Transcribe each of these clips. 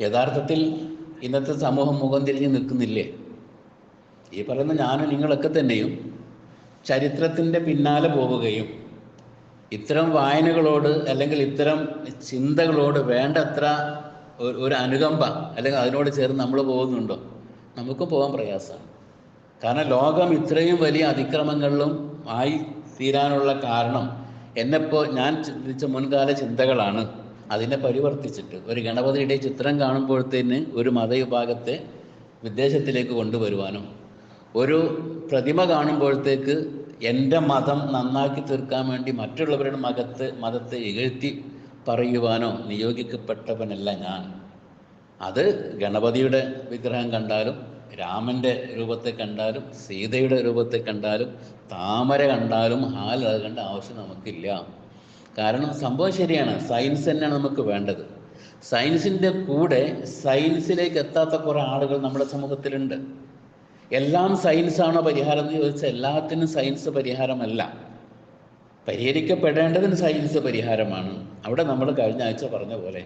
യഥാർത്ഥത്തിൽ ഇന്നത്തെ സമൂഹം മുഖം തിരിഞ്ഞ് നിൽക്കുന്നില്ലേ? ഈ പറയുന്ന ഞാനും നിങ്ങളൊക്കെ തന്നെയും ചരിത്രത്തിൻ്റെ പിന്നാലെ പോവുകയും ഇത്തരം വായനകളോട് അല്ലെങ്കിൽ ഇത്തരം ചിന്തകളോട് വേണ്ടത്ര ഒരു അനുകമ്പ അല്ലെങ്കിൽ അതിനോട് ചേർന്ന് നമ്മൾ പോകുന്നുണ്ടോ? നമുക്കും പോകാൻ പ്രയാസമാണ്. കാരണം ലോകം ഇത്രയും വലിയ അതിക്രമങ്ങളിലും ആയി തീരാനുള്ള കാരണം ഞാൻ ചിന്തിച്ച മുൻകാല ചിന്തകളാണ്. അതിനെ പരിവർത്തിച്ചിട്ട് ഒരു ഗണപതിയുടെ ചിത്രം കാണുമ്പോഴത്തേന് ഒരു മതവിഭാഗത്തെ വിദേശത്തിലേക്ക് കൊണ്ടുവരുവാനും, ഒരു പ്രതിമ കാണുമ്പോഴത്തേക്ക് എൻ്റെ മതം നന്നാക്കി തീർക്കാൻ വേണ്ടി മറ്റുള്ളവരുടെ മതത്തെ ഇകഴ്ത്തി പറയുവാനോ നിയോഗിക്കപ്പെട്ടവനല്ല ഞാൻ. അത് ഗണപതിയുടെ വിഗ്രഹം കണ്ടാലും, രാമൻ്റെ രൂപത്തെ കണ്ടാലും, സീതയുടെ രൂപത്തെ കണ്ടാലും, താമര കണ്ടാലും ഹാലാകേണ്ട ആവശ്യം നമുക്കില്ല. കാരണം സംഭവം ശരിയാണ്, സയൻസ് തന്നെയാണ് നമുക്ക് വേണ്ടത്. സയൻസിൻ്റെ കൂടെ സയൻസിലേക്ക് എത്താത്ത കുറേ ആളുകൾ നമ്മുടെ സമൂഹത്തിലുണ്ട്. എല്ലാം സയൻസാണോ പരിഹാരം എന്ന് ചോദിച്ചാൽ എല്ലാത്തിനും സയൻസ് പരിഹാരമല്ല. പരിഹരിക്കപ്പെടേണ്ടതിന് സയൻസ് പരിഹാരമാണ്. അവിടെ നമ്മൾ കഴിഞ്ഞ ആഴ്ച പറഞ്ഞ പോലെ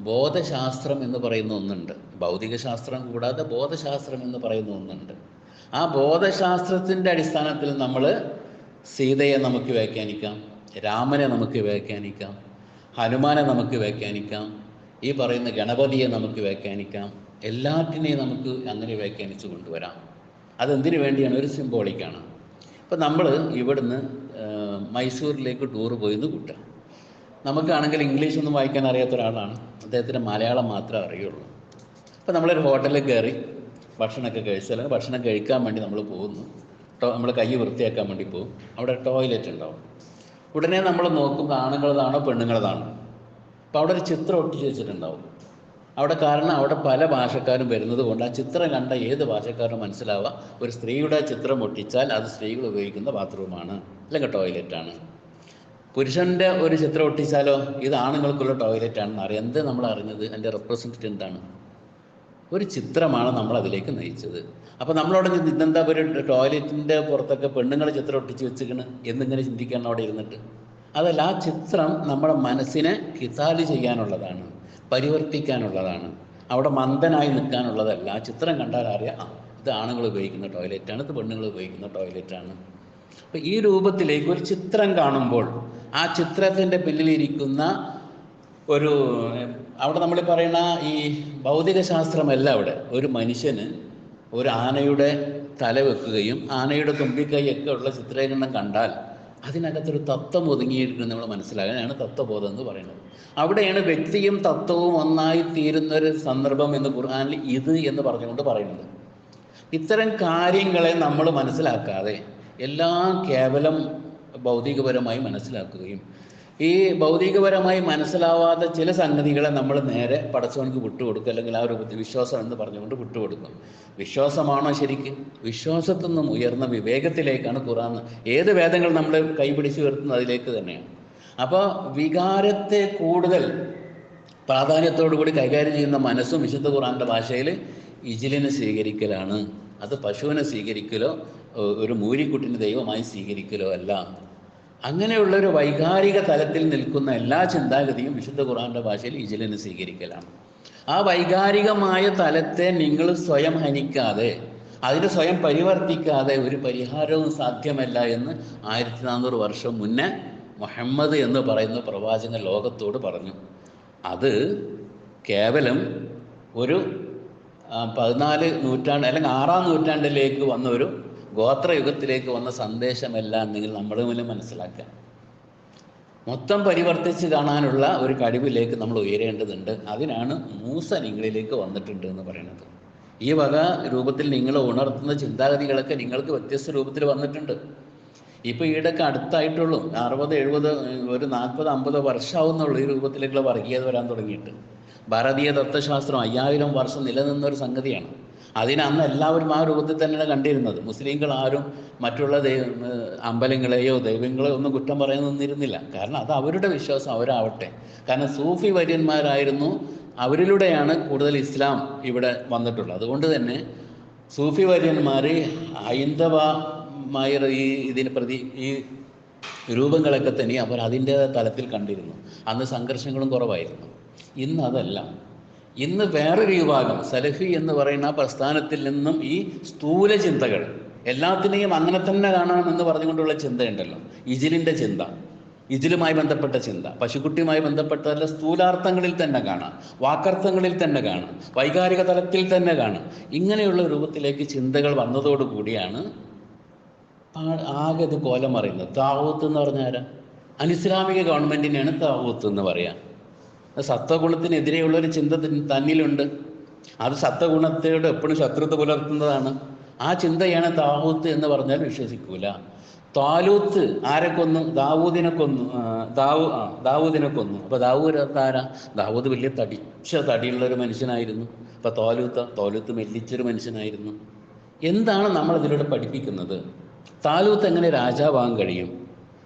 ബോധശാസ്ത്രം എന്ന് പറയുന്ന ഒന്നുണ്ട്. ഭൗതിക ശാസ്ത്രം കൂടാതെ ബോധശാസ്ത്രം എന്ന് പറയുന്ന ഒന്നുണ്ട്. ആ ബോധശാസ്ത്രത്തിൻ്റെ അടിസ്ഥാനത്തിൽ നമ്മൾ സീതയെ നമുക്ക് വ്യാഖ്യാനിക്കാം, രാമനെ നമുക്ക് വ്യാഖ്യാനിക്കാം, ഹനുമാനെ നമുക്ക് വ്യാഖ്യാനിക്കാം, ഈ പറയുന്ന ഗണപതിയെ നമുക്ക് വ്യാഖ്യാനിക്കാം. എല്ലാറ്റിനെയും നമുക്ക് അങ്ങനെ വ്യാഖ്യാനിച്ചു കൊണ്ടുവരാം. അതെന്തിനു വേണ്ടിയാണ്? ഒരു സിംബോളിക്കാണ്. ഇപ്പം നമ്മൾ ഇവിടുന്ന് മൈസൂരിലേക്ക് ടൂർ പോയെന്ന് കൂട്ടാം. നമുക്കാണെങ്കിൽ ഇംഗ്ലീഷൊന്നും വായിക്കാൻ അറിയാത്ത ഒരാളാണ്, അദ്ദേഹത്തിന് മലയാളം മാത്രമേ അറിയുള്ളൂ. അപ്പോൾ നമ്മളൊരു ഹോട്ടലിൽ കയറി ഭക്ഷണമൊക്കെ കഴിച്ച്, അല്ലെങ്കിൽ ഭക്ഷണം കഴിക്കാൻ വേണ്ടി നമ്മൾ പോകുന്നു. നമ്മൾ കൈ വൃത്തിയാക്കാൻ വേണ്ടി പോകും. അവിടെ ടോയ്ലറ്റ് ഉണ്ടാവും. ഉടനെ നമ്മൾ നോക്കും ആണുങ്ങളതാണോ പെണ്ണുങ്ങളതാണോ. അപ്പോൾ അവിടെ ഒരു ചിത്രം ഒട്ടിച്ച് വെച്ചിട്ടുണ്ടാവും അവിടെ. കാരണം അവിടെ പല ഭാഷക്കാരും വരുന്നത് കൊണ്ട് ആ ചിത്രം കണ്ട ഏത് ഭാഷക്കാരും മനസ്സിലാവുക, ഒരു സ്ത്രീയുടെ ചിത്രം ഒട്ടിച്ചാൽ അത് സ്ത്രീകൾ ഉപയോഗിക്കുന്ന ബാത്റൂമാണ് അല്ലെങ്കിൽ ടോയ്ലറ്റാണ്. പുരുഷൻ്റെ ഒരു ചിത്രം ഒട്ടിച്ചാലോ ഇത് ആണുങ്ങൾക്കുള്ള ടോയ്ലറ്റാണെന്ന് അറിയാം. എന്ത് നമ്മൾ അറിഞ്ഞത്? എൻ്റെ റെപ്രസെൻറ്റേറ്റീവ് എന്താണ്? ഒരു ചിത്രമാണ് നമ്മളതിലേക്ക് നയിച്ചത്. അപ്പോൾ നമ്മളവിടെ ഇതെന്താ ഒരു ടോയ്ലറ്റിൻ്റെ പുറത്തൊക്കെ പെണ്ണുങ്ങളെ ചിത്രം ഒട്ടിച്ച് വെച്ചിരിക്കണം എന്നിങ്ങനെ ചിന്തിക്കണം അവിടെ ഇരുന്നിട്ട്. അതല്ല, ആ ചിത്രം നമ്മുടെ മനസ്സിനെ കിതാല് ചെയ്യാനുള്ളതാണ്, പരിവർത്തിക്കാനുള്ളതാണ്. അവിടെ മന്ദനായി നിൽക്കാനുള്ളതല്ല. ആ ചിത്രം കണ്ടാൽ അറിയാം, ഇത് ആണുങ്ങൾ ഉപയോഗിക്കുന്ന ടോയ്ലറ്റാണ്, ഇത് പെണ്ണുങ്ങൾ ഉപയോഗിക്കുന്ന ടോയ്ലറ്റാണ്. അപ്പോൾ ഈ രൂപത്തിലേക്ക് ഒരു ചിത്രം കാണുമ്പോൾ ആ ചിത്രത്തിൻ്റെ പിന്നിലിരിക്കുന്ന ഒരു അവിടെ നമ്മൾ പറയുന്ന ഈ ഭൗതിക ശാസ്ത്രമല്ല. അവിടെ ഒരു മനുഷ്യന് ഒരു ആനയുടെ തല വെക്കുകയും ആനയുടെ തുമ്പിക്കൈയൊക്കെ ഉള്ള ചിത്രീകരണം കണ്ടാൽ അതിനകത്തൊരു തത്വം ഒതുങ്ങിയിരിക്കുന്നത് നമ്മൾ മനസ്സിലാകാനാണ് തത്വബോധം എന്ന് പറയുന്നത്. അവിടെയാണ് വ്യക്തിയും തത്വവും ഒന്നായി തീരുന്നൊരു സന്ദർഭം എന്ന് ഖുർആനിൽ ഇത് എന്ന് പറഞ്ഞുകൊണ്ട് പറയുന്നത്. ഇത്തരം കാര്യങ്ങളെ നമ്മൾ മനസ്സിലാക്കാതെ എല്ലാം കേവലം ഭൗതികപരമായി മനസ്സിലാക്കുകയും ഈ ഭൗതികപരമായി മനസ്സിലാവാത്ത ചില സംഗതികളെ നമ്മൾ നേരെ പടച്ചവനക്ക് വിട്ടുകൊടുക്കും, അല്ലെങ്കിൽ ആ ഒരു വിശ്വാസം എന്ന് പറഞ്ഞുകൊണ്ട് വിട്ടുകൊടുക്കും. വിശ്വാസമാണോ ശരിക്കും? വിശ്വാസത്തിൽ നിന്നും ഉയർന്ന വിവേകത്തിലേക്കാണ് ഖുർആൻ. ഏത് വേദങ്ങൾ നമ്മൾ കൈപിടിച്ച് ഉയർത്തുന്നത് അതിലേക്ക് തന്നെയാണ്. അപ്പോൾ വികാരത്തെ കൂടുതൽ പ്രാധാന്യത്തോടു കൂടി കൈകാര്യം ചെയ്യുന്ന മനസ്സും വിശുദ്ധ ഖുർആൻ്റെ ഭാഷയിൽ ഇജ്ലിനെ സ്വീകരിക്കലാണ്. അത് പശുവിനെ സ്വീകരിക്കലോ ഒരു മൂരിക്കുട്ടിനെ ദൈവമായി സ്വീകരിക്കലോ അല്ല. അങ്ങനെയുള്ളൊരു വൈകാരിക തലത്തിൽ നിൽക്കുന്ന എല്ലാ ചിന്താഗതിയും വിശുദ്ധ ഖുർആൻ്റെ ഭാഷയിൽ ഇജ്ലിനെ സ്വീകരിക്കലാണ്. ആ വൈകാരികമായ തലത്തെ നിങ്ങൾ സ്വയം ഹനിക്കാതെ, അതിനെ സ്വയം പരിവർത്തിക്കാതെ ഒരു പരിഹാരവും സാധ്യമല്ല എന്ന് 1400 വർഷം മുന്നേ മുഹമ്മദ് എന്ന് പറയുന്ന പ്രവാചകൻ ലോകത്തോട് പറഞ്ഞു. അത് കേവലം ഒരു 14 നൂറ്റാണ്ട് അല്ലെങ്കിൽ 6-ാം നൂറ്റാണ്ടിലേക്ക് വന്ന ഒരു ഗോത്രയുഗത്തിലേക്ക് വന്ന സന്ദേശമല്ല എന്നെങ്കിൽ നമ്മൾ മുന്നിൽ മനസ്സിലാക്കുക. മൊത്തം പരിവർത്തിച്ച് കാണാനുള്ള ഒരു കഴിവിലേക്ക് നമ്മൾ ഉയരേണ്ടതുണ്ട്. അതിനാണ് മൂസ നിങ്ങളിലേക്ക് വന്നിട്ടുണ്ട് എന്ന് പറയുന്നത്. ഈ വക രൂപത്തിൽ നിങ്ങൾ ഉണർത്തുന്ന ചിന്താഗതികളൊക്കെ നിങ്ങൾക്ക് വ്യത്യസ്ത രൂപത്തിൽ വന്നിട്ടുണ്ട്. ഇപ്പോൾ ഈയിടയ്ക്ക് അടുത്തായിട്ടുള്ളൂ 60-70 ഒരു 40-50 വർഷമാവുന്നുള്ളൂ ഈ രൂപത്തിലേക്കുള്ള വർഗീയത വരാൻ തുടങ്ങിയിട്ട്. ഭാരതീയ തത്വശാസ്ത്രം 5000 വർഷം നിലനിന്നൊരു സംഗതിയാണ്. അതിനന്ന് എല്ലാവരും ആ രൂപത്തിൽ തന്നെയാണ് കണ്ടിരുന്നത്. മുസ്ലിങ്ങൾ ആരും മറ്റുള്ള അമ്പലങ്ങളെയോ ദൈവങ്ങളെയോ ഒന്നും കുറ്റം പറയാൻ നിന്നിരുന്നില്ല. കാരണം അത് അവരുടെ വിശ്വാസം, അവരാവട്ടെ. കാരണം സൂഫി വര്യന്മാരായിരുന്നു, അവരിലൂടെയാണ് കൂടുതൽ ഇസ്ലാം ഇവിടെ വന്നിട്ടുള്ളത്. അതുകൊണ്ട് തന്നെ സൂഫി വര്യന്മാർ ഹൈന്ദവമായ ഇതിന് പ്രതി ഈ രൂപങ്ങളൊക്കെ തന്നെ അവർ അതിൻ്റെ തലത്തിൽ കണ്ടിരുന്നു. അന്ന് സംഘർഷങ്ങളും കുറവായിരുന്നു. ഇന്ന് അതല്ല. ഇന്ന് വേറൊരു വിഭാഗം സലഫി എന്ന് പറയുന്ന ആ പ്രസ്ഥാനത്തിൽ നിന്നും ഈ സ്ഥൂല ചിന്തകൾ, എല്ലാത്തിനെയും അങ്ങനെ തന്നെ കാണാമെന്ന് പറഞ്ഞുകൊണ്ടുള്ള ചിന്തയുണ്ടല്ലോ, ഇജിലിൻ്റെ ചിന്ത, ഇതിലുമായി ബന്ധപ്പെട്ട ചിന്ത, പശുക്കുട്ടിയുമായി ബന്ധപ്പെട്ടതല്ല, സ്ഥൂലാർത്ഥങ്ങളിൽ തന്നെ കാണാം, വാക്കർത്ഥങ്ങളിൽ തന്നെ കാണാം, വൈകാരിക തലത്തിൽ തന്നെ കാണാം. ഇങ്ങനെയുള്ള രൂപത്തിലേക്ക് ചിന്തകൾ വന്നതോടുകൂടിയാണ് ആകെ ഇത് കോലം അറിയുന്നത്. താവൂത്ത് എന്ന് പറഞ്ഞാൽ ആരാ? അനിസ്ലാമിക ഗവൺമെൻറ്റിനെയാണ് താവൂത്ത് എന്ന് പറയാം. സത്വഗുണത്തിനെതിരെയുള്ളൊരു ചിന്ത തന്നിലുണ്ട്. അത് സത്വഗുണത്തോട് എപ്പോഴും ശത്രുത പുലർത്തുന്നതാണ്. ആ ചിന്തയാണ് താവൂത്ത് എന്ന് പറഞ്ഞാൽ വിശ്വസിക്കൂല. താലൂത്ത് ആരെ കൊന്നു? ദാവൂദിനെ കൊന്നു. ദാവൂദിനെ കൊന്നു. അപ്പോൾ ദാവൂദ് ആരാ? ദാവൂദ് വലിയ തടിയുള്ളൊരു മനുഷ്യനായിരുന്നു. അപ്പോൾ തോലൂത്ത് മെല്ലിച്ചൊരു മനുഷ്യനായിരുന്നു. എന്താണ് നമ്മളിതിലൂടെ പഠിപ്പിക്കുന്നത്? താലൂത്ത് എങ്ങനെ രാജാവാകാൻ കഴിയും?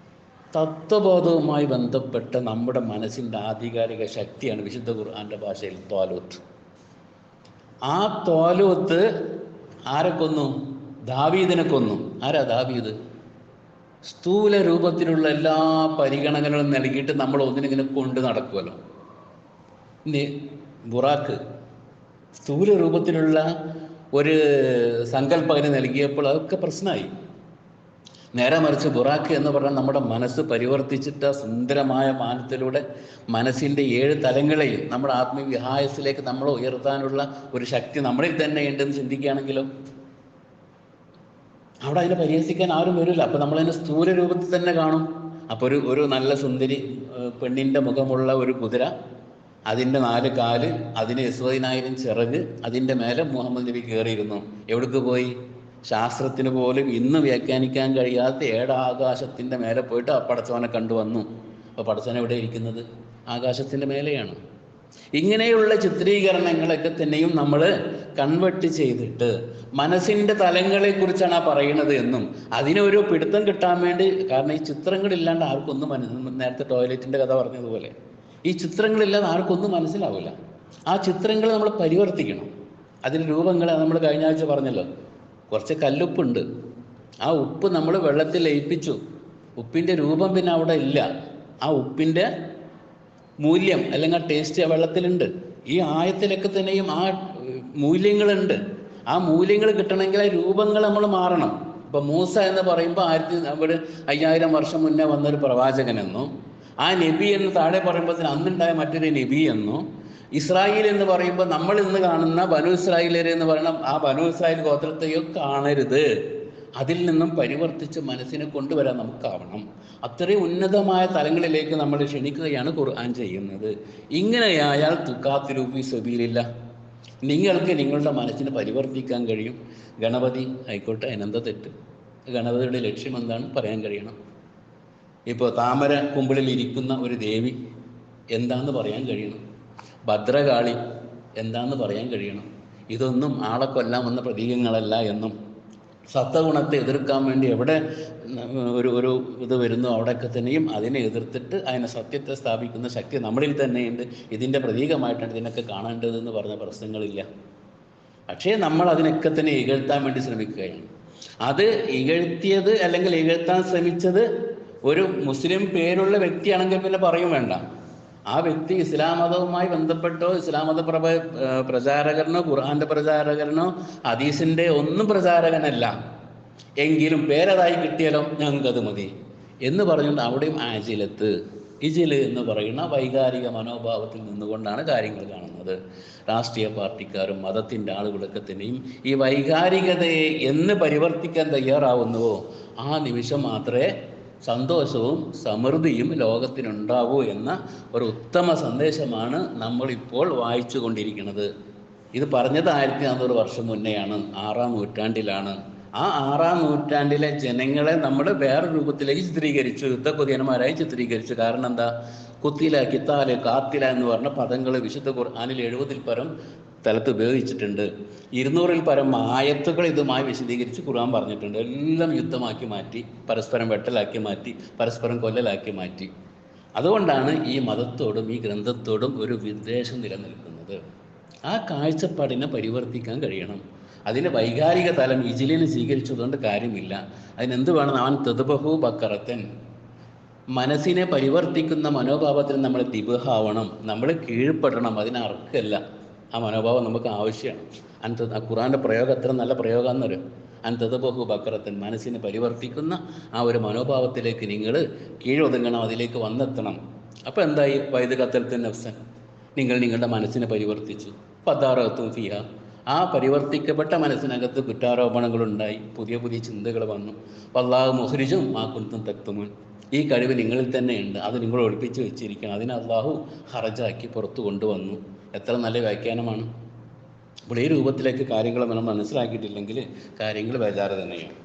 തത്വബോധവുമായി ബന്ധപ്പെട്ട നമ്മുടെ മനസ്സിൻ്റെ ആധികാരിക ശക്തിയാണ് വിശുദ്ധ ഖുർആൻ്റെ ഭാഷയിൽ ത്വാലൂത്ത്. ആ ത്വാലൂത്ത് ആരെ കൊന്നു? ദാവീദിനെ കൊന്നു. ആരാ ദാവീദ്? സ്ഥൂല രൂപത്തിലുള്ള എല്ലാ പരിഗണനകളും നൽകിയിട്ട് നമ്മൾ ഒന്നിനിങ്ങനെ കൊണ്ട് നടക്കുമല്ലോ. ബുറാക്ക് സ്ഥൂല രൂപത്തിലുള്ള ഒരു സങ്കല്പന നൽകിയപ്പോൾ അതൊക്കെ പ്രശ്നമായി. നേരെ മറിച്ച് ബുറാക്ക് എന്ന് പറഞ്ഞാൽ നമ്മുടെ മനസ്സ് പരിവർത്തിച്ചിട്ട് സുന്ദരമായ മാനത്തിലൂടെ മനസ്സിൻ്റെ 7 തലങ്ങളെയും നമ്മുടെ ആത്മവിഹായസിലേക്ക് നമ്മൾ ഉയർത്താനുള്ള ഒരു ശക്തി നമ്മളിൽ തന്നെ ഉണ്ടെന്ന് ചിന്തിക്കുകയാണെങ്കിലോ അവിടെ അതിനെ പരിഹസിക്കാൻ ആരും വരില്ല. അപ്പോൾ നമ്മളതിനെ സ്ഥൂല രൂപത്തിൽ തന്നെ കാണും. അപ്പോൾ ഒരു നല്ല സുന്ദരി പെണ്ണിൻ്റെ മുഖമുള്ള ഒരു കുതിര, അതിൻ്റെ 4 കാല്, അതിന് 70,000 ചിറക്, അതിൻ്റെ മേലെ മുഹമ്മദ് നബി കയറിയിരുന്നു. എവിടേക്ക് പോയി? ശാസ്ത്രത്തിന് പോലും ഇന്ന് വ്യാഖ്യാനിക്കാൻ കഴിയാത്ത 7 ആകാശത്തിൻ്റെ മേലെ പോയിട്ട് ആ പടച്ചവനെ കണ്ടുവന്നു. അപ്പോൾ പടച്ചവൻ എവിടെ ഇരിക്കുന്നത്? ആകാശത്തിൻ്റെ മേലെയാണ്. ഇങ്ങനെയുള്ള ചിത്രീകരണങ്ങളൊക്കെ തന്നെയും നമ്മൾ കൺവെർട്ട് ചെയ്തിട്ട് മനസ്സിൻ്റെ തലങ്ങളെക്കുറിച്ചാണ് ആ പറയുന്നത് എന്നും അതിനൊരു പിടുത്തം കിട്ടാൻ വേണ്ടി, കാരണം ഈ ചിത്രങ്ങളില്ലാണ്ട് ആർക്കൊന്നും നേരത്തെ ടോയ്ലറ്റിൻ്റെ കഥ പറഞ്ഞതുപോലെ ഈ ചിത്രങ്ങളില്ലാതെ ആർക്കൊന്നും മനസ്സിലാവില്ല. ആ ചിത്രങ്ങൾ നമ്മൾ പരിവർത്തിക്കണം. അതിൻ്റെ രൂപങ്ങൾ നമ്മൾ കഴിഞ്ഞ ആഴ്ച പറഞ്ഞല്ലോ, കുറച്ച് കല്ലുപ്പുണ്ട്. ആ ഉപ്പ് നമ്മൾ വെള്ളത്തിൽ ലയിപ്പിച്ചു. ഉപ്പിൻ്റെ രൂപം പിന്നെ അവിടെ ഇല്ല. ആ ഉപ്പിൻ്റെ മൂല്യം അല്ലെങ്കിൽ ആ ടേസ്റ്റ് ആ വെള്ളത്തിലുണ്ട്. ഈ ആയത്തിലൊക്കെ തന്നെയും ആ മൂല്യങ്ങളുണ്ട്. ആ മൂല്യങ്ങൾ കിട്ടണമെങ്കിൽ ആ രൂപങ്ങൾ നമ്മൾ മാറണം. ഇപ്പം മൂസ എന്ന് പറയുമ്പോൾ 5000 വർഷം മുന്നേ വന്നൊരു പ്രവാചകനെന്നോ, ആ നബി എന്ന് താഴെ പറയുമ്പോൾ അന്നുണ്ടായ മറ്റൊരു നബി എന്നോ, ഇസ്രായേൽ എന്ന് പറയുമ്പോൾ നമ്മൾ ഇന്ന് കാണുന്ന ബനു ഇസ്രായേലർ എന്ന് പറയുന്ന ആ ബനു ഇസ്രായേൽ ഗോത്രത്തെയോ കാണരുത്. അതിൽ നിന്നും പരിവർത്തിച്ച് മനസ്സിനെ കൊണ്ടുവരാൻ നമുക്കാവണം. അത്രയും ഉന്നതമായ തലങ്ങളിലേക്ക് നമ്മൾ ക്ഷണിക്കുകയാണ് ഖുർആൻ ചെയ്യുന്നത്. ഇങ്ങനെയായാൽ തുക്കാത്തിലു ഫീ സബീലില്ല, നിങ്ങൾക്ക് നിങ്ങളുടെ മനസ്സിനെ പരിവർത്തിക്കാൻ കഴിയും. ഗണപതി ആയിക്കോട്ടെ, അതിനെന്താ തെറ്റ്? ഗണപതിയുടെ ലക്ഷ്യം എന്താണ് പറയാൻ കഴിയണം. ഇപ്പോൾ താമര കുമ്പിളിൽ ഇരിക്കുന്ന ഒരു ദേവി എന്താന്ന് പറയാൻ കഴിയണം. ഭദ്രകാളി എന്താന്ന് പറയാൻ കഴിയണം. ഇതൊന്നും ആളെ കൊല്ലാമെന്ന പ്രതീകങ്ങളല്ല എന്നും സത്വഗുണത്തെ എതിർക്കാൻ വേണ്ടി എവിടെ ഒരു ഇത് വരുന്നു അവിടെയൊക്കെ തന്നെയും അതിനെ എതിർത്തിട്ട് അതിനെ സത്യത്തെ സ്ഥാപിക്കുന്ന ശക്തി നമ്മളിൽ തന്നെയുണ്ട്. ഇതിൻ്റെ പ്രതീകമായിട്ടാണ് ഇതിനൊക്കെ കാണേണ്ടതെന്ന് പറഞ്ഞ പ്രശ്നങ്ങളില്ല. പക്ഷേ നമ്മൾ അതിനൊക്കെ തന്നെ ഇകഴ്ത്താൻ വേണ്ടി ശ്രമിക്കുകയാണ്. അത് ഇകഴ്ത്തിയത് അല്ലെങ്കിൽ ഇകഴ്ത്താൻ ശ്രമിച്ചത് ഒരു മുസ്ലിം പേരുള്ള വ്യക്തിയാണെങ്കിൽ പിന്നെ പറയും വേണ്ട. ആ വ്യക്തി ഇസ്ലാം മതവുമായി ബന്ധപ്പെട്ടോ ഇസ്ലാം മത പ്രചാരകരനോ ഖുർആന്റെ പ്രചാരകരനോ ഹദീസിൻ്റെ ഒന്നും പ്രചാരകനല്ല, എങ്കിലും പേരതായി കിട്ടിയാലോ ഞങ്ങൾക്കത് മതി എന്ന് പറഞ്ഞുകൊണ്ട് അവിടെയും ആജിലത്ത് ഇജില് എന്ന് പറയുന്ന വൈകാരിക മനോഭാവത്തിൽ നിന്നുകൊണ്ടാണ് കാര്യങ്ങൾ കാണുന്നത്. രാഷ്ട്രീയ പാർട്ടിക്കാരും മതത്തിൻ്റെ ആളുകളൊക്കെ തന്നെയും ഈ വൈകാരികതയെ എന്ന് പരിവർത്തിക്കാൻ തയ്യാറാവുന്നുവോ ആ നിമിഷം മാത്രമേ സന്തോഷവും സമൃദ്ധിയും ലോകത്തിനുണ്ടാവൂ എന്ന ഒരു ഉത്തമ സന്ദേശമാണ് നമ്മളിപ്പോൾ വായിച്ചു കൊണ്ടിരിക്കുന്നത്. ഇത് പറഞ്ഞത് 1400 വർഷം മുന്നെയാണ്, 6-ാം നൂറ്റാണ്ടിലാണ്. ആ 6-ാം നൂറ്റാണ്ടിലെ ജനങ്ങളെ നമ്മൾ വേറെ രൂപത്തിലേക്ക് ചിത്രീകരിച്ചു, യുദ്ധകുതിയന്മാരായി ചിത്രീകരിച്ചു. കാരണം എന്താ? കുത്തില, കിത്താല്, കാത്തില എന്ന് പറഞ്ഞ പദങ്ങൾ വിശുദ്ധ ഖുർആനിൽ 70-ൽ പരം സ്ഥലത്ത് ഉപയോഗിച്ചിട്ടുണ്ട്. 200-ൽ പരം ആയത്തുകൾ ഇതുമായി വിശദീകരിച്ച് ഖുർആൻ പറഞ്ഞിട്ടുണ്ട്. എല്ലാം യുദ്ധമാക്കി മാറ്റി, പരസ്പരം വെട്ടലാക്കി മാറ്റി, പരസ്പരം കൊല്ലലാക്കി മാറ്റി. അതുകൊണ്ടാണ് ഈ മതത്തോടും ഈ ഗ്രന്ഥത്തോടും ഒരു വിദ്വേഷം നിലനിൽക്കുന്നത്. ആ കാഴ്ചപ്പാടിനെ പരിവർത്തിക്കാൻ കഴിയണം. അതിൻ്റെ വൈകാരിക തലം ഇജിലിന് സ്വീകരിച്ചതുകൊണ്ട് കാര്യമില്ല. അതിനെന്ത് വേണം? അവൻ തെതുബഹു ബക്കറത്തൻ, മനസ്സിനെ പരിവർത്തിക്കുന്ന മനോഭാവത്തിൽ നമ്മൾ ദിബഹാവണം, നമ്മൾ കീഴ്പ്പെടണം. അതിനർക്കല്ല. ആ മനോഭാവം നമുക്ക് ആവശ്യമാണ്. ആ ഖുർആൻ്റെ പ്രയോഗം എത്ര നല്ല പ്രയോഗമാണെന്ന് പറയും. അൻതദബഹു ബക്കറത്തൻ, മനസ്സിനെ പരിവർത്തിക്കുന്ന ആ ഒരു മനോഭാവത്തിലേക്ക് നിങ്ങൾ കീഴൊതുങ്ങണം, അതിലേക്ക് വന്നെത്തണം. അപ്പോൾ എന്തായി? വൈദ് കത്തലത്തിൻ നഫ്സൻ, നിങ്ങൾ നിങ്ങളുടെ മനസ്സിനെ പരിവർത്തിച്ചു. ഫദാറത്തും ഫിഹ, ആ പരിവർത്തിക്കപ്പെട്ട മനസ്സിനകത്ത് കുറ്റാരോപണങ്ങളുണ്ടായി, പുതിയ പുതിയ ചിന്തകൾ വന്നു. വല്ലാഹു മുഖ്രിജും ആ കുന്തും തക്തുമുൻ, ഈ കഴിവ് നിങ്ങളിൽ തന്നെയുണ്ട്, അത് നിങ്ങൾ ഒളിപ്പിച്ച് വെച്ചിരിക്കണം. അതിനെ അള്ളാഹു ഹറജാക്കി പുറത്തു കൊണ്ടുവന്നു. എത്ര നല്ല വ്യാഖ്യാനമാണ്. അപ്പോൾ ഈ രൂപത്തിലേക്ക് കാര്യങ്ങൾ നമ്മൾ മനസ്സിലാക്കിയിട്ടില്ലെങ്കിൽ കാര്യങ്ങൾ ബേജാറ് തന്നെയാണ്.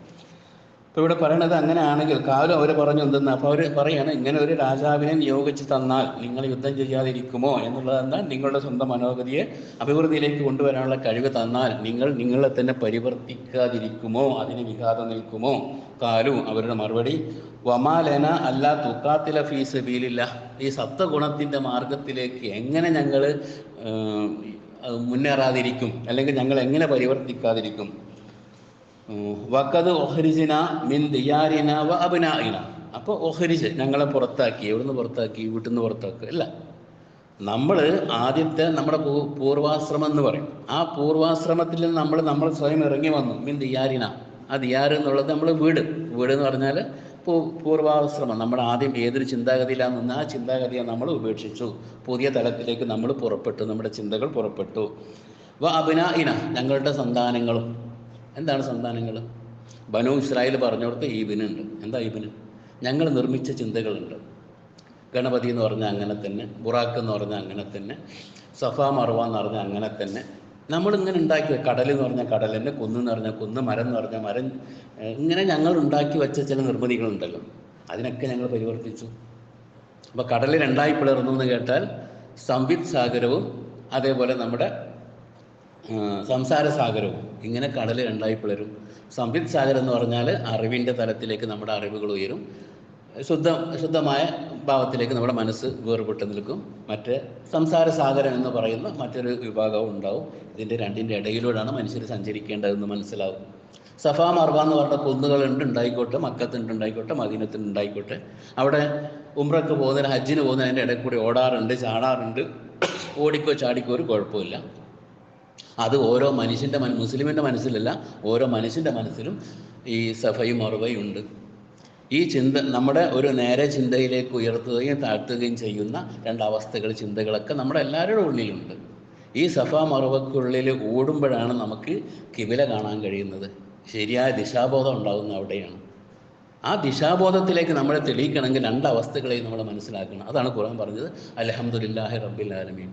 ഇപ്പോൾ ഇവിടെ പറയണത് അങ്ങനെയാണെങ്കിൽ കാലം അവർ പറഞ്ഞു എന്തെന്ന്. അപ്പോൾ അവർ പറയാണ്, ഇങ്ങനെ ഒരു രാജാവിനെ നിയോഗിച്ച് തന്നാൽ നിങ്ങൾ യുദ്ധം ചെയ്യാതിരിക്കുമോ എന്നുള്ളതെന്നാൽ നിങ്ങളുടെ സ്വന്തം മനോഗതിയെ അഭിവൃദ്ധിയിലേക്ക് കൊണ്ടുവരാനുള്ള കഴിവ് തന്നാൽ നിങ്ങൾ നിങ്ങളെ തന്നെ പരിവർത്തിക്കാതിരിക്കുമോ, അതിന് വിഘാതം നിൽക്കുമോ? കാലു, അവരുടെ മറുപടി, വമാലന അല്ല തുക്കാത്തില ഫീ സബീലില്ല, ഈ സത്വഗുണത്തിൻ്റെ മാർഗത്തിലേക്ക് എങ്ങനെ ഞങ്ങൾ മുന്നേറാതിരിക്കും, അല്ലെങ്കിൽ ഞങ്ങൾ എങ്ങനെ പരിവർത്തിക്കാതിരിക്കും? വക്കത് ഒഹരിജിന മിൻ ദിയാരിന വ അബ്നാഇന, അപ്പോൾ ഒഹരിജ് ഞങ്ങളെ പുറത്താക്കി. എവിടുന്ന് പുറത്താക്കി? വീട്ടിൽ നിന്ന് പുറത്താക്കുക അല്ല. നമ്മൾ ആദ്യത്തെ നമ്മുടെ പൂർവാശ്രമം എന്ന് പറയും. ആ പൂർവാശ്രമത്തിൽ നമ്മൾ സ്വയം ഇറങ്ങി വന്നു. മിൻ ദിയാരിന, ആ ദിയാർ എന്നുള്ളത് നമ്മൾ വീട് എന്ന് പറഞ്ഞാൽ പൂർവാശ്രമം. നമ്മൾ ആദ്യം ഏതൊരു ചിന്താഗതിയിലാണ് നിന്ന് ആ ചിന്താഗതിയെ നമ്മൾ ഉപേക്ഷിച്ചു. പുതിയ തലത്തിലേക്ക് നമ്മൾ പുറപ്പെട്ടു, നമ്മുടെ ചിന്തകൾ പുറപ്പെട്ടു. വ അബ്നാഇന, ഞങ്ങളുടെ സന്താനങ്ങളും. എന്താണ് സന്താനങ്ങൾ? ബനു ഇസ്രായേൽ പറഞ്ഞോടത്ത് ഈബിനുണ്ട്. എന്താ ഈബിന്? ഞങ്ങൾ നിർമ്മിച്ച ചിന്തകളുണ്ട്. ഗണപതി എന്ന് പറഞ്ഞാൽ അങ്ങനെ തന്നെ, ബുറാക്ക് എന്ന് പറഞ്ഞാൽ അങ്ങനെ തന്നെ, സഫ മറുവ എന്ന് പറഞ്ഞാൽ അങ്ങനെ തന്നെ. നമ്മളിങ്ങനെ ഉണ്ടാക്കി, കടൽ എന്ന് പറഞ്ഞാൽ കടൽ തന്നെ, കുന്ന് എന്ന് പറഞ്ഞാൽ കുന്ന്, മരം എന്ന് പറഞ്ഞാൽ മരം, ഇങ്ങനെ ഞങ്ങൾ ഉണ്ടാക്കി വെച്ച ചില നിർമ്മിതികളുണ്ടല്ലോ, അതിനൊക്കെ ഞങ്ങൾ പരിവർത്തിച്ചു. അപ്പോൾ കടൽ രണ്ടായി പിളർന്നു എന്ന് കേട്ടാൽ സംവിത് സാഗരവും അതേപോലെ നമ്മുടെ സംസാര സാഗരവും, ഇങ്ങനെ കടൽ രണ്ടായി പിളരും. സംവിത് സാഗരം എന്ന് പറഞ്ഞാൽ അറിവിൻ്റെ തലത്തിലേക്ക് നമ്മുടെ അറിവുകൾ ഉയരും, ശുദ്ധമായ ഭാവത്തിലേക്ക് നമ്മുടെ മനസ്സ് വേർപെട്ട് നിൽക്കും. മറ്റേ സംസാര സാഗരം എന്ന് പറയുന്ന മറ്റൊരു വിഭാഗവും ഉണ്ടാവും. ഇതിൻ്റെ രണ്ടിൻ്റെ ഇടയിലൂടെയാണ് മനുഷ്യർ സഞ്ചരിക്കേണ്ടതെന്ന് മനസ്സിലാവും. സഫാ മർവ എന്ന് പറഞ്ഞ കുന്നുകളുണ്ട്, ഉണ്ടായിക്കോട്ടെ, മക്കത്തുണ്ട് ഉണ്ടായിക്കോട്ടെ, മദീനത്തുണ്ട് ഉണ്ടായിക്കോട്ടെ. അവിടെ ഉംറയ്ക്ക് പോകുന്നതിന്, ഹജ്ജിന് പോകുന്നതിന് അതിൻ്റെ ഇടയിൽ കൂടി ഓടാറുണ്ട്, ചാടാറുണ്ട്. ഓടിക്കോ ചാടിക്കോ ഒരു കുഴപ്പമില്ല. അത് ഓരോ മനുഷ്യൻ്റെ മുസ്ലിമിൻ്റെ മനസ്സിലല്ല, ഓരോ മനുഷ്യൻ്റെ മനസ്സിലും ഈ സഫയും മറുവയും ഉണ്ട്. ഈ ചിന്ത നമ്മുടെ ഒരു നേരെ ചിന്തയിലേക്ക് ഉയർത്തുകയും താഴ്ത്തുകയും ചെയ്യുന്ന രണ്ടവസ്ഥകൾ, ചിന്തകളൊക്കെ നമ്മുടെ എല്ലാവരുടെ ഉള്ളിലുണ്ട്. ഈ സഫ മറുവക്കുള്ളിൽ ഓടുമ്പോഴാണ് നമുക്ക് കിബില കാണാൻ കഴിയുന്നത്. ശരിയായ ദിശാബോധം ഉണ്ടാകുന്ന അവിടെയാണ്. ആ ദിശാബോധത്തിലേക്ക് നമ്മളെ തെളിയിക്കണമെങ്കിൽ രണ്ടവസ്ഥകളെയും നമ്മൾ മനസ്സിലാക്കണം. അതാണ് ഖുർആൻ പറഞ്ഞത്, അൽഹംദുലില്ലാഹി റബ്ബിൽ ആലമീൻ.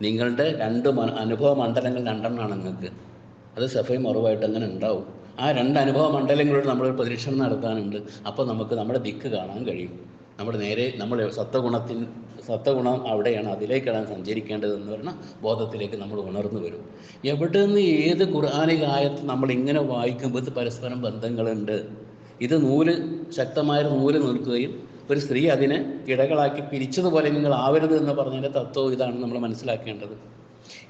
നിങ്ങളുടെ രണ്ട് അനുഭവ മണ്ഡലങ്ങൾ രണ്ടെണ്ണമാണ് നിങ്ങൾക്ക്. അത് സഫയും മറുവായിട്ട് അങ്ങനെ ഉണ്ടാവും. ആ രണ്ട് അനുഭവ മണ്ഡലങ്ങളോട് നമ്മളൊരു പരീക്ഷണം നടത്താനുണ്ട്. അപ്പോൾ നമുക്ക് നമ്മുടെ ദിക്ക് കാണാൻ കഴിയും. നമ്മുടെ നേരെ നമ്മുടെ സത്വഗുണം അവിടെയാണ്, അതിലേക്കാണ് സഞ്ചരിക്കേണ്ടതെന്ന് പറഞ്ഞാൽ ബോധത്തിലേക്ക് നമ്മൾ ഉണർന്നു വരും. എവിടെ നിന്ന് ഏത് ഖുർആനിക ആയത്ത് നമ്മൾ ഇങ്ങനെ വായിക്കുമ്പോൾ ഇത് പരസ്പരം ബന്ധങ്ങളുണ്ട്. ഇത് ശക്തമായൊരു നൂല് നിൽക്കുകയും ഒരു സ്ത്രീ അതിനെ ഇടകളാക്കി പിരിച്ചതുപോലെ നിങ്ങൾ ആവരുത് എന്ന് പറഞ്ഞതിൻ്റെ തത്വം ഇതാണ് നമ്മൾ മനസ്സിലാക്കേണ്ടത്.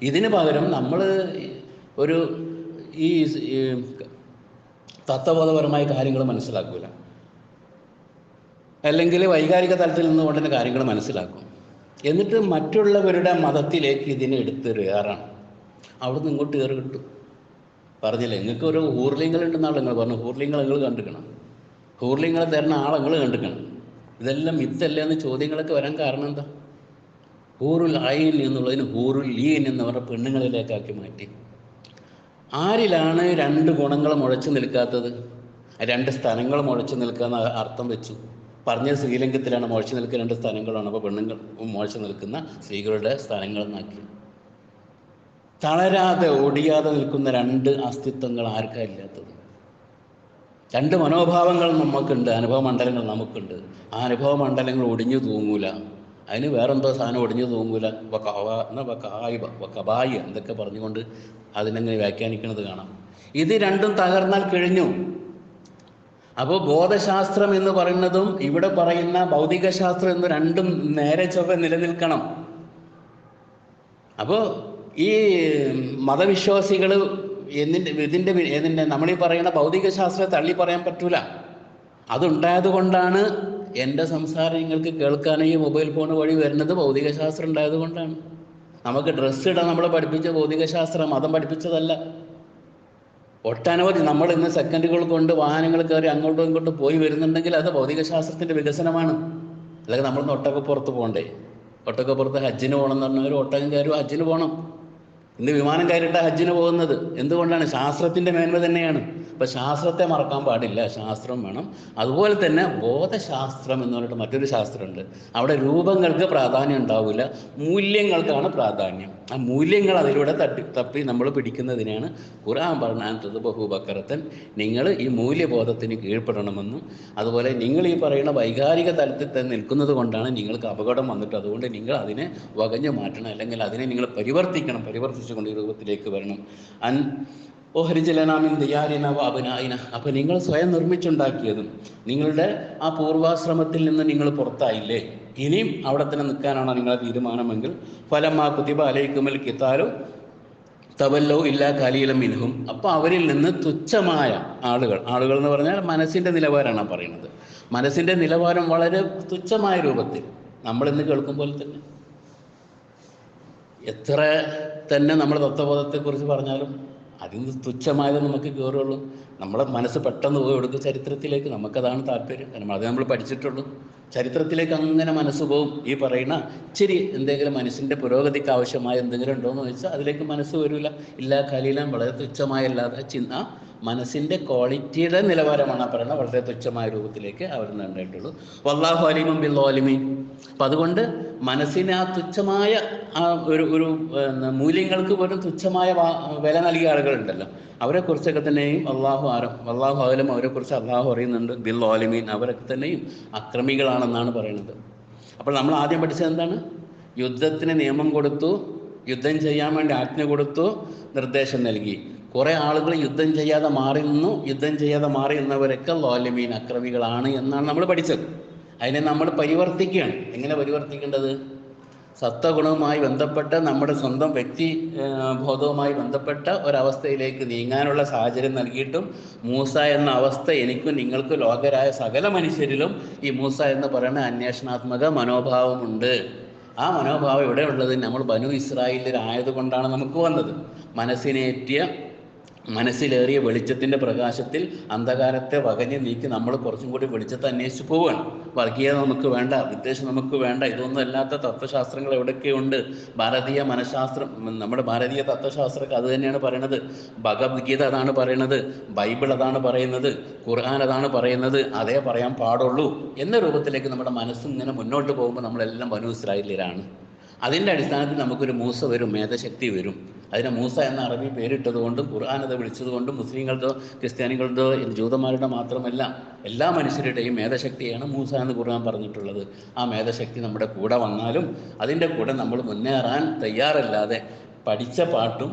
ഇതിന് പകരം നമ്മൾ ഒരു ഈ തത്വബോധപരമായ കാര്യങ്ങൾ മനസ്സിലാക്കില്ല, അല്ലെങ്കിൽ വൈകാരിക തലത്തിൽ നിന്നുകൊണ്ട് തന്നെ കാര്യങ്ങൾ മനസ്സിലാക്കും. എന്നിട്ട് മറ്റുള്ളവരുടെ മതത്തിലേക്ക് ഇതിനെ എടുത്തെറിയാറാണ്. അവിടുന്ന് ഇങ്ങോട്ട് കയറി കിട്ടും. പറഞ്ഞില്ലേ, നിങ്ങൾക്ക് ഒരു ഹൂർലിങ്ങളുണ്ടെന്നാണ് നിങ്ങൾ പറഞ്ഞു. ഹൂർലിങ്ങൾ നിങ്ങൾ കണ്ടിക്കണം, ഹൂർലിങ്ങളെ തരുന്ന ആളങ്ങൾ കണ്ടിക്കണം. ഇതെല്ലാം മിത്തല്ലേ എന്ന് ചോദ്യങ്ങളൊക്കെ വരാൻ കാരണം എന്താ? ഹൂറുൽ ഐൻ എന്നുള്ളതിന് ഹൂറുൽ ലീൻ എന്ന് പറഞ്ഞ പെണ്ണുങ്ങളിലേക്കാക്കി മാറ്റി. ആരിലാണ് രണ്ട് ഗുണങ്ങൾ മുഴച്ചു നിൽക്കാത്തത്? രണ്ട് സ്ഥലങ്ങൾ മുഴച്ചു നിൽക്കുന്ന അർത്ഥം വെച്ചു. പറഞ്ഞത് ശ്രീലങ്കത്തിലാണ് മുഴച്ചു നിൽക്കുന്ന രണ്ട് സ്ഥലങ്ങളാണ്. അപ്പോൾ പെണ്ണുങ്ങൾ മുഴച്ചു നിൽക്കുന്ന സ്ത്രീകളുടെ സ്ഥലങ്ങളെന്നാക്കി. തളരാതെ ഒടിയാതെ നിൽക്കുന്ന രണ്ട് അസ്തിത്വങ്ങൾ ആർക്കാ ഇല്ലാത്തത്? രണ്ട് മനോഭാവങ്ങൾ നമുക്കുണ്ട്, അനുഭവ മണ്ഡലങ്ങൾ നമുക്കുണ്ട്. ആ അനുഭവ മണ്ഡലങ്ങൾ ഒടിഞ്ഞു തൂങ്ങൂല. അതിന് വേറെന്തോ സാധനം ഒടിഞ്ഞു തൂങ്ങൂല. കബായി എന്തൊക്കെ പറഞ്ഞുകൊണ്ട് അതിനെങ്ങനെ വ്യാഖ്യാനിക്കുന്നത് കാണാം. ഇത് രണ്ടും തകർന്നാൽ കഴിഞ്ഞു. അപ്പോൾ ബോധശാസ്ത്രം എന്ന് പറയുന്നതും ഇവിടെ പറയുന്ന ഭൗതിക ശാസ്ത്രം എന്ന് രണ്ടും നേരെ ചൊവ്വെ നിലനിൽക്കണം. അപ്പോൾ ഈ മതവിശ്വാസികൾ ഇതിൻ്റെ നമ്മളീ പറയുന്ന ഭൗതിക ശാസ്ത്രത്തെ തള്ളി പറയാൻ പറ്റൂല. അതുണ്ടായത് കൊണ്ടാണ് എൻ്റെ സംസാരം നിങ്ങൾക്ക് കേൾക്കാൻ ഈ മൊബൈൽ ഫോൺ വഴി വരുന്നത്. ഭൗതിക ശാസ്ത്രം ഉണ്ടായത് കൊണ്ടാണ്. നമുക്ക് ഡ്രസ്സ് ഇടാൻ നമ്മളെ പഠിപ്പിച്ച ഭൗതികശാസ്ത്രം, മതം പഠിപ്പിച്ചതല്ല. ഒട്ടനവധി നമ്മൾ ഇന്ന് സെക്കൻഡുകൾ കൊണ്ട് വാഹനങ്ങൾ കയറി അങ്ങോട്ടും ഇങ്ങോട്ടും പോയി വരുന്നുണ്ടെങ്കിൽ അത് ഭൗതികശാസ്ത്രത്തിൻ്റെ വികസനമാണ്. അല്ലെങ്കിൽ നമ്മളിന്ന് ഒട്ടകപ്പുറത്ത് പോകണ്ടേ? ഒട്ടകപ്പുറത്ത് ഹജ്ജിന് പോകണം എന്ന് പറഞ്ഞാൽ ഒരു ഒട്ടകം കയറി ഹജ്ജിന് പോകണം. ഇന്ന് വിമാനം കയറിയിട്ട ഹജ്ജിന് പോകുന്നത് എന്തുകൊണ്ടാണ്? ശാസ്ത്രത്തിൻ്റെ മേന്മ തന്നെയാണ്. അപ്പം ശാസ്ത്രത്തെ മറക്കാൻ പാടില്ല, ശാസ്ത്രം വേണം. അതുപോലെ തന്നെ ബോധശാസ്ത്രം എന്ന് പറഞ്ഞിട്ട് മറ്റൊരു ശാസ്ത്രമുണ്ട്. അവിടെ രൂപങ്ങൾക്ക് പ്രാധാന്യം ഉണ്ടാവില്ല, മൂല്യങ്ങൾക്കാണ് പ്രാധാന്യം. ആ മൂല്യങ്ങൾ അതിലൂടെ തപ്പി നമ്മൾ പിടിക്കുന്നതിനാണ് ഖുർആൻ പറഞ്ഞത് ബഹുബക്കറത്തൻ, നിങ്ങൾ ഈ മൂല്യബോധത്തിന് കീഴ്പ്പെടണമെന്നും അതുപോലെ നിങ്ങൾ ഈ പറയുന്ന വൈകാരിക തലത്തിൽ തന്നെ നിൽക്കുന്നത് കൊണ്ടാണ് നിങ്ങൾക്ക് അപകടം വന്നിട്ട്, അതുകൊണ്ട് നിങ്ങൾ അതിനെ വകഞ്ഞു മാറ്റണം, അല്ലെങ്കിൽ അതിനെ നിങ്ങൾ പരിവർത്തിച്ചുകൊണ്ട് ഈ രൂപത്തിലേക്ക് വരണം. ഓഹരിജലനാമിൻ ദിയാരിന വാബനായിന. അപ്പോൾ നിങ്ങൾ സ്വയം നിർമ്മിച്ചുണ്ടാക്കിയതും നിങ്ങളുടെ ആ പൂർവാശ്രമത്തിൽ നിന്ന് നിങ്ങൾ പുറത്തായില്ലേ, ഇനിയും അവിടെ തന്നെ നിൽക്കാനാണോ നിങ്ങളെ തീരുമാനമെങ്കിൽ ഫലമാ കുതിബ അലൈക്കുമൽ കിതാലു തവല്ലോ ഇല്ലാ കലീലം മിൻഹും. അപ്പോൾ അവരിൽ നിന്ന് തുച്ഛമായ ആളുകൾ എന്ന് പറഞ്ഞാൽ മനസ്സിൻ്റെ നിലവാരമാണ് പറയുന്നത്. മനസ്സിൻ്റെ നിലവാരം വളരെ തുച്ഛമായ രൂപത്തിൽ നമ്മളിന്ന് കേൾക്കുമ്പോൾ തന്നെ എത്ര തന്നെ നമ്മൾ തത്വബോധത്തെക്കുറിച്ച് പറഞ്ഞാലും അതിന് തുച്ഛമായത് നമുക്ക് കയറുള്ളൂ. നമ്മളെ മനസ്സ് പെട്ടെന്ന് പോയി എടുക്കും ചരിത്രത്തിലേക്ക്. നമുക്കതാണ് താല്പര്യം, കാരണം അത് നമ്മൾ പഠിച്ചിട്ടുള്ളൂ. ചരിത്രത്തിലേക്ക് അങ്ങനെ മനസ്സ് പോവും. ഈ പറയുന്ന ഇച്ചിരി എന്തെങ്കിലും മനസ്സിൻ്റെ പുരോഗതിക്ക് ആവശ്യമായ എന്തെങ്കിലും ഉണ്ടോ എന്ന് ചോദിച്ചാൽ അതിലേക്ക് മനസ്സ് വരില്ല. ഇല്ലാ കലീലാൻ വളരെ തുച്ഛമായല്ലാതെ മനസ്സിൻ്റെ ക്വാളിറ്റിയുടെ നിലവാരമാണ് പറയുന്നത്. വളരെ തുച്ഛമായ രൂപത്തിലേക്ക് അവർ ഉണ്ടായിട്ടുള്ളൂ. വല്ലാഹു അലീമും ബിൽ ളാലിമീൻ. അപ്പം അതുകൊണ്ട് മനസ്സിന് ആ തുച്ഛമായ ആ ഒരു മൂല്യങ്ങൾക്ക് പോലും തുച്ഛമായ വില നൽകിയ ആളുകളുണ്ടല്ലോ, അവരെക്കുറിച്ചൊക്കെ തന്നെയും അള്ളാഹു ആലും അവരെക്കുറിച്ച് അള്ളാഹു അറിയുന്നുണ്ട്. ബിൽ ളാലിമീൻ, അവരൊക്കെ തന്നെയും അക്രമികളാണെന്നാണ് പറയുന്നത്. അപ്പോൾ നമ്മൾ ആദ്യം പഠിച്ചത് എന്താണ്? യുദ്ധത്തിന് നിയമം കൊടുത്തു, യുദ്ധം ചെയ്യാൻ വേണ്ടി ആജ്ഞ കൊടുത്തു, നിർദ്ദേശം നൽകി. കുറേ ആളുകൾ യുദ്ധം ചെയ്യാതെ മാറി നിന്നവരൊക്കെ ളാലിമീൻ, അക്രമികളാണ് എന്നാണ് നമ്മൾ പഠിച്ചത്. അതിനെ നമ്മൾ പരിവർത്തിക്കുകയാണ്. എങ്ങനെ പരിവർത്തിക്കേണ്ടത്? സത്വഗുണവുമായി ബന്ധപ്പെട്ട നമ്മുടെ സ്വന്തം വ്യക്തി ബോധവുമായി ബന്ധപ്പെട്ട ഒരവസ്ഥയിലേക്ക് നീങ്ങാനുള്ള സാഹചര്യം നൽകിയിട്ടും മൂസ എന്ന അവസ്ഥ എനിക്കും നിങ്ങൾക്കും ലോകരായ സകല മനുഷ്യരിലും ഈ മൂസ എന്ന് പറയുന്ന അന്വേഷണാത്മക മനോഭാവമുണ്ട്. ആ മനോഭാവം ഇവിടെ ഉള്ളത് നമ്മൾ ബനു ഇസ്രായേലിലായതുകൊണ്ടാണ് നമുക്ക് വന്നത്. മനസ്സിലേറിയ വെളിച്ചത്തിൻ്റെ പ്രകാശത്തിൽ അന്ധകാരത്തെ വകഞ്ഞ് നീക്കി നമ്മൾ കുറച്ചും കൂടി വെളിച്ചത്തെ അന്വേഷിച്ച് പോവുകയാണ്. വർഗീയത നമുക്ക് വേണ്ട, വിദ്വേഷം നമുക്ക് വേണ്ട, ഇതൊന്നും അല്ലാത്ത തത്വശാസ്ത്രങ്ങൾ എവിടെയൊക്കെയുണ്ട്? ഭാരതീയ മനഃശാസ്ത്രം, നമ്മുടെ ഭാരതീയ തത്വശാസ്ത്രമൊക്കെ അത് തന്നെയാണ് പറയുന്നത്. ഭഗവത്ഗീത അതാണ് പറയുന്നത്, ബൈബിൾ അതാണ് പറയുന്നത്, ഖുർആൻ അതാണ് പറയുന്നത്, അതേ പറയാൻ പാടുള്ളൂ എന്ന രൂപത്തിലേക്ക് നമ്മുടെ മനസ്സ് ഇങ്ങനെ മുന്നോട്ട് പോകുമ്പോൾ നമ്മളെല്ലാം ബനു ഇസ്രായേലിലാണ്. അതിൻ്റെ അടിസ്ഥാനത്തിൽ നമുക്കൊരു മൂസ വരും, മേധശക്തി വരും. അതിനെ മൂസ എന്ന അറബി പേരിട്ടതുകൊണ്ടും ഖുർആനത് വിളിച്ചതുകൊണ്ടും മുസ്ലിങ്ങളുടെയോ ക്രിസ്ത്യാനികളുടെയോ ജൂതന്മാരുടെ മാത്രമല്ല എല്ലാ മനുഷ്യരുടെയും മേധശക്തിയാണ് മൂസ എന്ന് ഖുർആൻ പറഞ്ഞിട്ടുള്ളത്. ആ മേധശക്തി നമ്മുടെ കൂടെ വന്നാലും അതിൻ്റെ കൂടെ നമ്മൾ മുന്നേറാൻ തയ്യാറല്ലാതെ പഠിച്ച പാട്ടും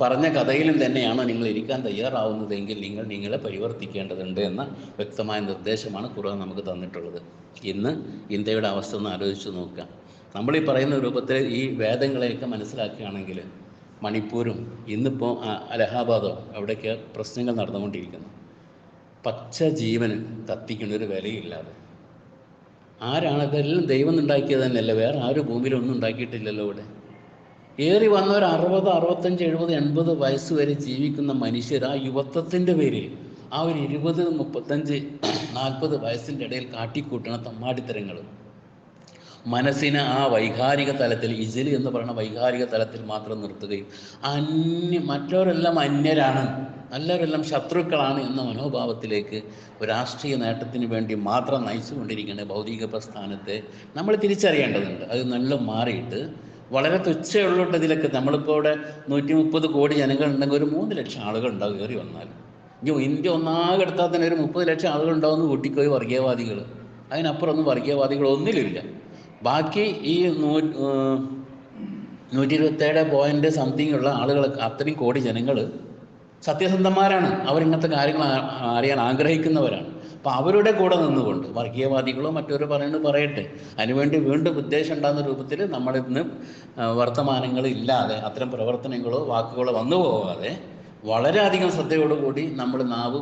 പറഞ്ഞ കഥയിലും തന്നെയാണോ നിങ്ങൾ ഇരിക്കാൻ തയ്യാറാവുന്നതെങ്കിൽ നിങ്ങൾ നിങ്ങളെ പരിവർത്തിക്കേണ്ടതുണ്ട് എന്ന വ്യക്തമായ നിർദ്ദേശമാണ് ഖുർആൻ നമുക്ക് തന്നിട്ടുള്ളത്. ഇന്ന് ഇന്ത്യയുടെ അവസ്ഥ ഒന്ന് ആലോചിച്ച് നോക്കുക. നമ്മളീ പറയുന്ന രൂപത്തിൽ ഈ വേദങ്ങളെയൊക്കെ മനസ്സിലാക്കുകയാണെങ്കിൽ മണിപ്പൂരും ഇന്നിപ്പോൾ അലഹാബാദോ അവിടെയൊക്കെ പ്രശ്നങ്ങൾ നടന്നുകൊണ്ടിരിക്കുന്നു. പച്ച ജീവന് കത്തിക്കുന്ന ഒരു വിലയില്ലാതെ ആരാണ് ഇതെല്ലാം? ദൈവം ഉണ്ടാക്കിയത് തന്നെയല്ലേ, വേറെ ആരും ഭൂമിയിലൊന്നും ഉണ്ടാക്കിയിട്ടില്ലല്ലോ. ഇവിടെ ഏറി വന്നവർ 60, 65, 70, 80 വയസ്സ് വരെ ജീവിക്കുന്ന മനുഷ്യർ ആ യുവത്വത്തിൻ്റെ പേരിൽ ആ ഒരു 20, 35, 40 വയസ്സിൻ്റെ ഇടയിൽ കാട്ടിക്കൂട്ടണ തമ്മാടിത്തരങ്ങൾ മനസ്സിനെ ആ വൈകാരിക തലത്തിൽ, ഇജല് എന്ന് പറയുന്ന വൈകാരിക തലത്തിൽ മാത്രം നിർത്തുകയും മറ്റവരെല്ലാം അന്യരാണ്, എല്ലാവരെല്ലാം ശത്രുക്കളാണ് എന്ന മനോഭാവത്തിലേക്ക് രാഷ്ട്രീയ നേട്ടത്തിന് വേണ്ടി മാത്രം നയിച്ചുകൊണ്ടിരിക്കുന്ന ഭൗതിക പ്രസ്ഥാനത്തെ നമ്മൾ തിരിച്ചറിയേണ്ടതുണ്ട്. അത് നല്ല മാറിയിട്ട് വളരെ തുച്ഛമുള്ളിട്ട് ഇതിലൊക്കെ നമ്മളിപ്പോൾ ഇവിടെ 130 കോടി ജനങ്ങളുണ്ടെങ്കിൽ ഒരു 3 ലക്ഷം ആളുകൾ ഉണ്ടാവും കയറി വന്നാൽ. ഇനി ഇന്ത്യ ഒന്നാകെ എടുത്താൽ തന്നെ ഒരു 30 ലക്ഷം ആളുകൾ ഉണ്ടാവുമെന്ന് കൂട്ടിക്കോയി വർഗീയവാദികൾ. അതിനപ്പുറമൊന്നും വർഗീയവാദികൾ ഒന്നിലുമില്ല. ബാക്കി ഈ 127 ഉള്ള ആളുകൾ, അത്രയും കോടി ജനങ്ങൾ സത്യസന്ധന്മാരാണ്. അവരിങ്ങനത്തെ കാര്യങ്ങൾ അറിയാൻ ആഗ്രഹിക്കുന്നവരാണ്. അപ്പോൾ അവരുടെ കൂടെ നിന്നുകൊണ്ട് വർഗീയവാദികളോ മറ്റൊരു പറയട്ടെ, അതിനുവേണ്ടി വീണ്ടും ഉദ്ദേശം ഉണ്ടാകുന്ന രൂപത്തിൽ നമ്മളിന്ന് വർത്തമാനങ്ങളില്ലാതെ അത്തരം പ്രവർത്തനങ്ങളോ വാക്കുകളോ വന്നു പോകാതെ വളരെയധികം ശ്രദ്ധയോടുകൂടി നമ്മൾ നാവ്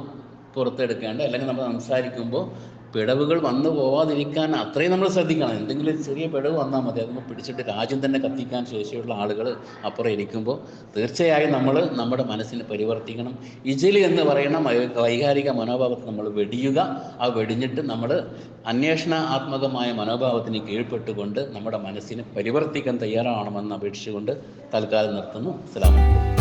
പുറത്തെടുക്കേണ്ട, അല്ലെങ്കിൽ നമ്മൾ സംസാരിക്കുമ്പോൾ പിഴവുകൾ വന്നു പോവാതിരിക്കാൻ അത്രയും നമ്മൾ ശ്രദ്ധിക്കണം. എന്തെങ്കിലും ചെറിയ പിഴവ് വന്നാൽ മതി, അതൊന്ന് പിടിച്ചിട്ട് രാജ്യം തന്നെ കത്തിക്കാൻ ശേഷിയുള്ള ആളുകൾ അപ്പുറം ഇരിക്കുമ്പോൾ തീർച്ചയായും നമ്മൾ നമ്മുടെ മനസ്സിനെ പരിവർത്തിക്കണം. ഇജലി എന്ന് പറയുന്ന വൈകാരിക മനോഭാവത്തെ നമ്മൾ വെടിയുക. ആ വെടിഞ്ഞിട്ട് നമ്മൾ അന്വേഷണാത്മകമായ മനോഭാവത്തിന് കീഴ്പ്പെട്ടുകൊണ്ട് നമ്മുടെ മനസ്സിനെ പരിവർത്തിക്കാൻ തയ്യാറാവണമെന്ന് അപേക്ഷിച്ചുകൊണ്ട് തൽക്കാലം നിർത്തുന്നു. അസ്സലാമു അലൈക്കും.